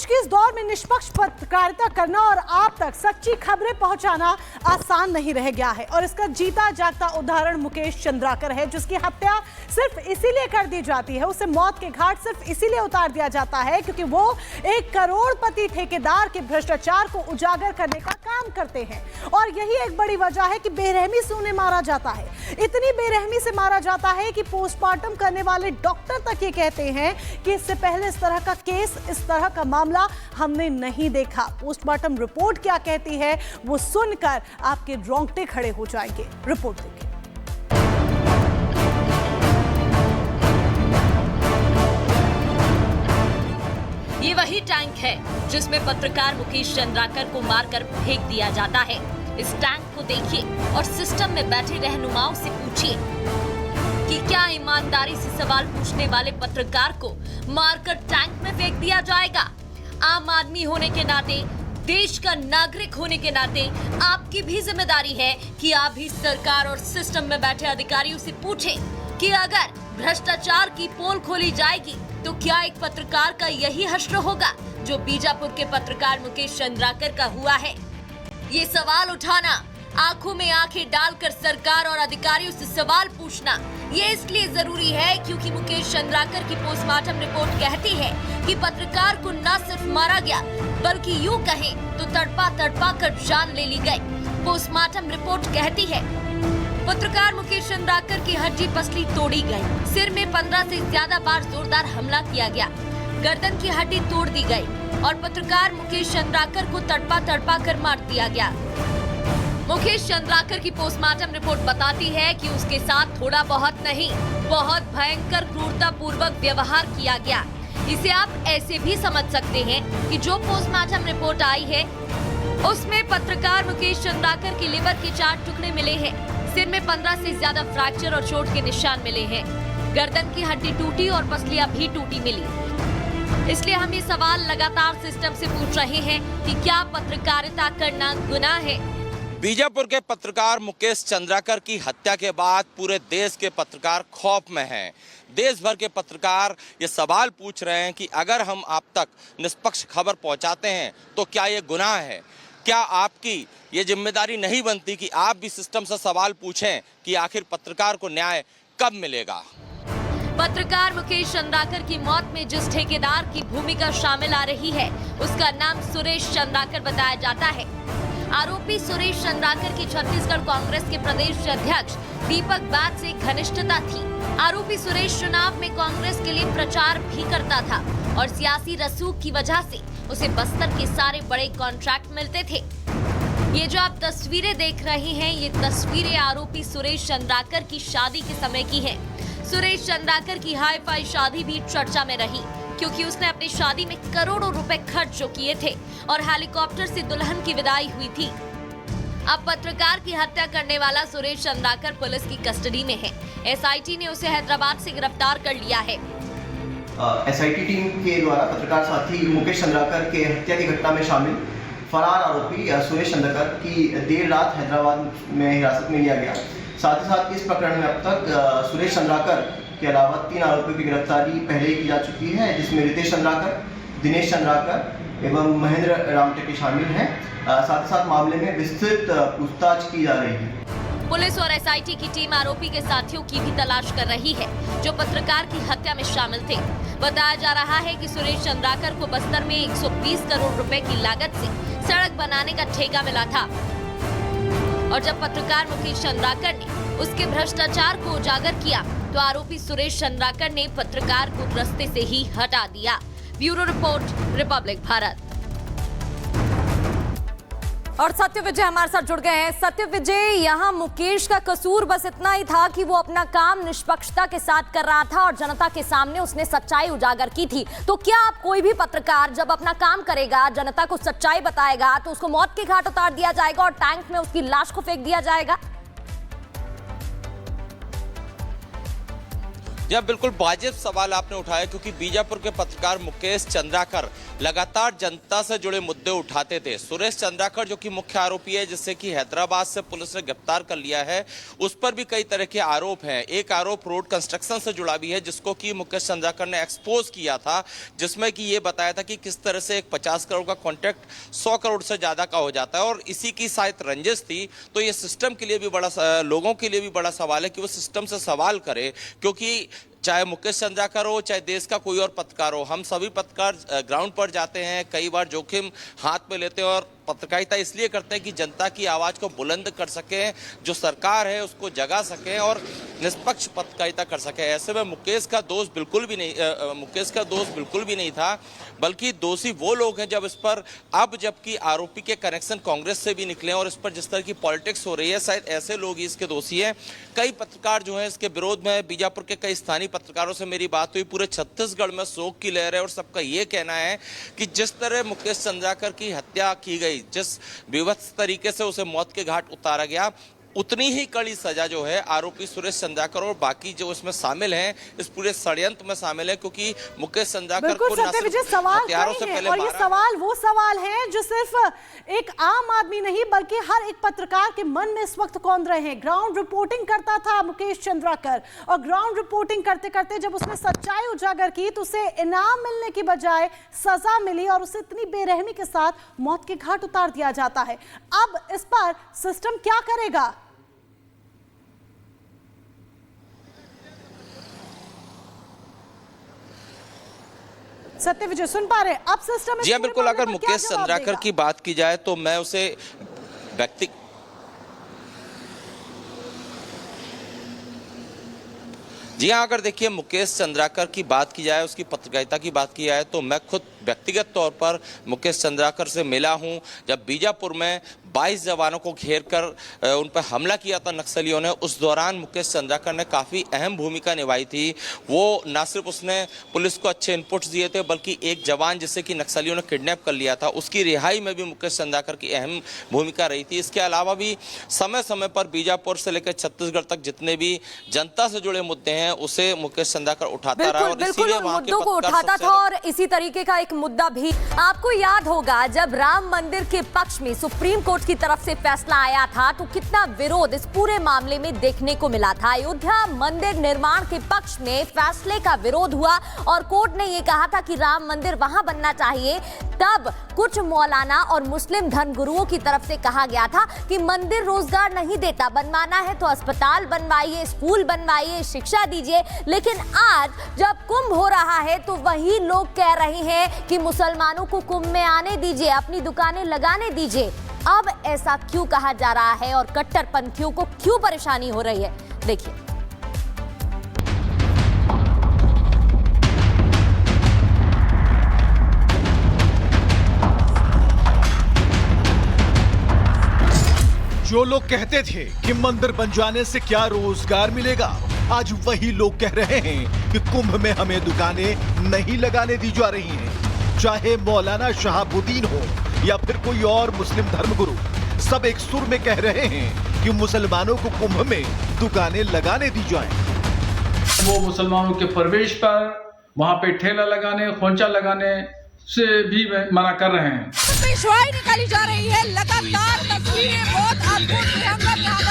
आज के इस दौर में निष्पक्ष पत्रकारिता करना और आप तक सच्ची खबरें पहुंचाना आसान नहीं रह गया है। और इसका जीता जागता उदाहरण मुकेश चंद्राकर है, जिसकी हत्या सिर्फ इसीलिए कर दी जाती है, उसे मौत के घाट सिर्फ इसीलिए उतार दिया जाता है क्योंकि वो एक करोड़पति ठेकेदार के भ्रष्टाचार को उजागर करने का काम करते हैं। और यही एक बड़ी वजह है कि बेरहमी से उन्हें मारा जाता है। इतनी बेरहमी से मारा जाता है कि पोस्टमार्टम करने वाले डॉक्टर तक ये कहते हैं कि इससे पहले इस तरह का केस, इस तरह का मामला हमने नहीं देखा। पोस्टमार्टम रिपोर्ट क्या कहती है वो सुनकर आपके रोंगटे खड़े हो जाएंगे। रिपोर्ट देखिए। ये वही टैंक है जिसमें पत्रकार मुकेश चंद्राकर को मारकर फेंक दिया जाता है। इस टैंक को देखिए और सिस्टम में बैठे रहनुमाओं से पूछिए कि क्या ईमानदारी से सवाल पूछने वाले पत्रकार को मारकर टैंक में फेंक दिया जाएगा? आम आदमी होने के नाते, देश का नागरिक होने के नाते आपकी भी जिम्मेदारी है कि आप भी सरकार और सिस्टम में बैठे अधिकारियों से पूछें कि अगर भ्रष्टाचार की पोल खोली जाएगी तो क्या एक पत्रकार का यही हश्र होगा जो बीजापुर के पत्रकार मुकेश चंद्राकर का हुआ है? ये सवाल उठाना, आंखों में आंखें डालकर सरकार और अधिकारियों से सवाल पूछना, ये इसलिए जरूरी है क्योंकि मुकेश चंद्राकर की पोस्टमार्टम रिपोर्ट कहती है कि पत्रकार को न सिर्फ मारा गया बल्कि यूं कहें तो तड़पा तड़पा कर जान ले ली गई। पोस्टमार्टम रिपोर्ट कहती है पत्रकार मुकेश चंद्राकर की हड्डी पसली तोड़ी गई, सिर में 15 से ज्यादा बार जोरदार हमला किया गया, गर्दन की हड्डी तोड़ दी गई और पत्रकार मुकेश चंद्राकर को तड़पा तड़पा कर मार दिया गया। मुकेश चंद्राकर की पोस्टमार्टम रिपोर्ट बताती है कि उसके साथ थोड़ा बहुत नहीं, बहुत भयंकर क्रूरता पूर्वक व्यवहार किया गया। इसे आप ऐसे भी समझ सकते हैं कि जो पोस्टमार्टम रिपोर्ट आई है उसमें पत्रकार मुकेश चंद्राकर की लिवर के 4 टुकड़े मिले हैं, सिर में 15 से ज्यादा फ्रैक्चर और चोट के निशान मिले हैं, गर्दन की हड्डी टूटी और पसलियां भी टूटी मिली। इसलिए हम ये सवाल लगातार सिस्टम से पूछ रहे हैं कि क्या पत्रकारिता करना गुनाह है? बीजापुर के पत्रकार मुकेश चंद्राकर की हत्या के बाद पूरे देश के पत्रकार खौफ में हैं। देश भर के पत्रकार ये सवाल पूछ रहे हैं कि अगर हम आप तक निष्पक्ष खबर पहुंचाते हैं तो क्या ये गुनाह है? क्या आपकी ये जिम्मेदारी नहीं बनती कि आप भी सिस्टम से सवाल पूछें कि आखिर पत्रकार को न्याय कब मिलेगा? पत्रकार मुकेश चंद्राकर की मौत में जिस ठेकेदार की भूमिका शामिल आ रही है उसका नाम सुरेश चंद्राकर बताया जाता है। आरोपी सुरेश चंद्राकर की छत्तीसगढ़ कांग्रेस के प्रदेश अध्यक्ष दीपक बैद से घनिष्ठता थी। आरोपी सुरेश चुनाव में कांग्रेस के लिए प्रचार भी करता था और सियासी रसूख की वजह से उसे बस्तर के सारे बड़े कॉन्ट्रैक्ट मिलते थे। ये जो आप तस्वीरें देख रहे हैं, ये तस्वीरें आरोपी सुरेश चंद्राकर की शादी के समय की है। सुरेश चंद्राकर की हाई फाई शादी भी चर्चा में रही क्योंकि उसने अपनी शादी में करोड़ों रुपए खर्च जो किए थे और हेलीकॉप्टर से दुल्हन की विदाई हुई थी। अब पत्रकार की हत्या करने वाला सुरेश चंद्राकर पुलिस की कस्टडी में है। एसआईटी ने उसे हैदराबाद से गिरफ्तार कर लिया है। एसआईटी टीम के द्वारा पत्रकार साथी मुकेश चंद्राकर के हत्या की घटना में शामिल फरार आरोपी सुरेश चंद्राकर की देर रात हैदराबाद में हिरासत में लिया गया। साथ ही साथ इस प्रकरण में अब तक सुरेश चंद्राकर के अलावा 3 आरोपियों की गिरफ्तारी पहले ही की जा चुकी है, जिसमें रितेश चंद्राकर, दिनेश चंद्राकर एवं महेंद्र रामटेके शामिल हैं। साथ ही साथ मामले में विस्तृत पूछताछ की जा रही है। पुलिस और एसआईटी की टीम आरोपी के साथियों की भी तलाश कर रही है जो पत्रकार की हत्या में शामिल थे। बताया जा रहा है कि सुरेश चंद्राकर को बस्तर में 120 करोड़ रुपए की लागत से सड़क बनाने का ठेका मिला था और जब पत्रकार मुकेश चंद्राकर ने उसके भ्रष्टाचार को उजागर किया तो आरोपी सुरेश चंद्राकर ने पत्रकार को रास्ते से ही हटा दिया। Bureau report, Republic Bharat. और सत्य विजय हमारे साथ जुड़ गए हैं। सत्य विजय, यहाँ मुकेश का कसूर बस इतना ही था कि वो अपना काम निष्पक्षता के साथ कर रहा था और जनता के सामने उसने सच्चाई उजागर की थी। तो क्या आप कोई भी पत्रकार जब अपना काम करेगा, जनता को सच्चाई बताएगा, तो उसको मौत के घाट उतार दिया जाएगा और टैंक में उसकी लाश को फेंक दिया जाएगा? यह बिल्कुल वाजिब सवाल आपने उठाया क्योंकि बीजापुर के पत्रकार मुकेश चंद्राकर लगातार जनता से जुड़े मुद्दे उठाते थे। सुरेश चंद्राकर जो कि मुख्य आरोपी है, जिससे कि हैदराबाद से पुलिस ने गिरफ्तार कर लिया है, उस पर भी कई तरह के आरोप हैं। एक आरोप रोड कंस्ट्रक्शन से जुड़ा भी है, जिसको कि मुकेश चंद्राकर ने एक्सपोज किया था, जिसमें कि ये बताया था कि किस तरह से एक 50 करोड़ का कॉन्ट्रैक्ट 100 करोड़ से ज्यादा का हो जाता है और इसी की शायद रंजिश थी। तो ये सिस्टम के लिए भी लोगों के लिए भी बड़ा सवाल है कि वो सिस्टम से सवाल करे, क्योंकि चाहे मुकेश चंद्राकर हो, चाहे देश का कोई और पत्रकार हो, हम सभी पत्रकार ग्राउंड पर जाते हैं, कई बार जोखिम हाथ में लेते हैं और पत्रकारिता इसलिए करते हैं कि जनता की आवाज को बुलंद कर सकें, जो सरकार है उसको जगा सकें और निष्पक्ष पत्रकारिता कर सकें। ऐसे में मुकेश का दोष बिल्कुल भी नहीं था, बल्कि दोषी वो लोग हैं जब इस पर अब जबकि आरोपी के कनेक्शन कांग्रेस से भी निकले और इस पर जिस तरह की पॉलिटिक्स हो रही है, शायद ऐसे लोग ही इसके दोषी हैं। कई पत्रकार जो हैं इसके विरोध में, बीजापुर के कई स्थानीय पत्रकारों से मेरी बात हुई, पूरे छत्तीसगढ़ में शोक की लहर है और सबका ये कहना है कि जिस तरह मुकेश चंद्राकर की हत्या की गई, जिस विवत्स तरीके से उसे मौत के घाट उतारा गया, उतनी ही कड़ी सजा जो है आरोपी सुरेश चंद्राकर और बाकी जो इसमें शामिल हैं, इस पूरे षड्यंत्र में शामिल है, क्योंकि मुकेश चंद्राकर को हथियारों से पहले और ये सवाल वो सवाल है जो सिर्फ एक आम आदमी नहीं बल्कि हर एक पत्रकार के मन में इस वक्त कौंध रहे हैं। ग्राउंड रिपोर्टिंग करता था मुकेश चंद्राकर और ग्राउंड रिपोर्टिंग करते करते जब उसने सच्चाई उजागर की तो उसे इनाम मिलने की बजाय सजा मिली और उसे इतनी बेरहमी के साथ मौत के घाट उतार दिया जाता है। अब इस पर सिस्टम क्या करेगा? सत्य विजय सुन पा रहे? अब सिस्टम जी हाँ, बिल्कुल। अगर मुकेश चंद्राकर की बात की जाए तो मैं उसे जी हाँ, अगर देखिए मुकेश चंद्राकर की बात की जाए, उसकी पत्रकारिता की बात की जाए, तो मैं खुद व्यक्तिगत तौर पर मुकेश चंद्राकर से मिला हूं। जब बीजापुर में 22 जवानों को घेरकर उन पर हमला किया था नक्सलियों ने, उस दौरान मुकेश चंद्राकर ने काफ़ी अहम भूमिका निभाई थी। वो न सिर्फ उसने पुलिस को अच्छे इनपुट्स दिए थे, बल्कि एक जवान जिसे कि नक्सलियों ने किडनैप कर लिया था, उसकी रिहाई में भी मुकेश चंद्राकर की अहम भूमिका रही थी। इसके अलावा भी समय समय पर बीजापुर से लेकर छत्तीसगढ़ तक जितने भी जनता से जुड़े मुद्दे हैं उसे मुकेश चंद्राकर उठाता रहा और इसीलिए वहां के मुद्दों को उठाता था। और इसी तरीके का एक मुद्दा भी आपको याद होगा, जब राम मंदिर के पक्ष में सुप्रीम कोर्ट की तरफ से फैसला आया था तो कितना विरोध इस पूरे मामले में देखने को मिला था। अयोध्या मंदिर निर्माण के पक्ष में फैसले का विरोध हुआ और कोर्ट ने यह कहा था कि राम मंदिर वहां बनना चाहिए। तब कुछ मौलाना और मुस्लिम धर्मगुरुओं की तरफ से कहा गया था कि मंदिर रोजगार नहीं देता, बनवाना है तो अस्पताल बनवाइए, स्कूल बनवाइए, शिक्षा दीजिए। लेकिन आज जब कुंभ हो रहा है तो वही लोग कह रहे हैं कि मुसलमानों को कुंभ में आने दीजिए, अपनी दुकानें लगाने दीजिए। अब ऐसा क्यों कहा जा रहा है और कट्टरपंथियों को क्यों परेशानी हो रही है, देखिए। जो लोग कहते थे कि मंदिर बन जाने से क्या रोजगार मिलेगा, आज वही लोग कह रहे हैं कि कुंभ में हमें दुकानें नहीं लगाने दी जा रही हैं। चाहे मौलाना शहाबुद्दीन हो या फिर कोई और मुस्लिम धर्मगुरु, सब एक सुर में कह रहे हैं कि मुसलमानों को कुंभ में दुकानें लगाने दी जाएं। वो मुसलमानों के प्रवेश पर वहां पे ठेला लगाने, खोंचा लगाने से भी मना कर रहे हैं। पेशवाई निकाली जा रही है, लगातार तस्वीरें बहुत अद्भुत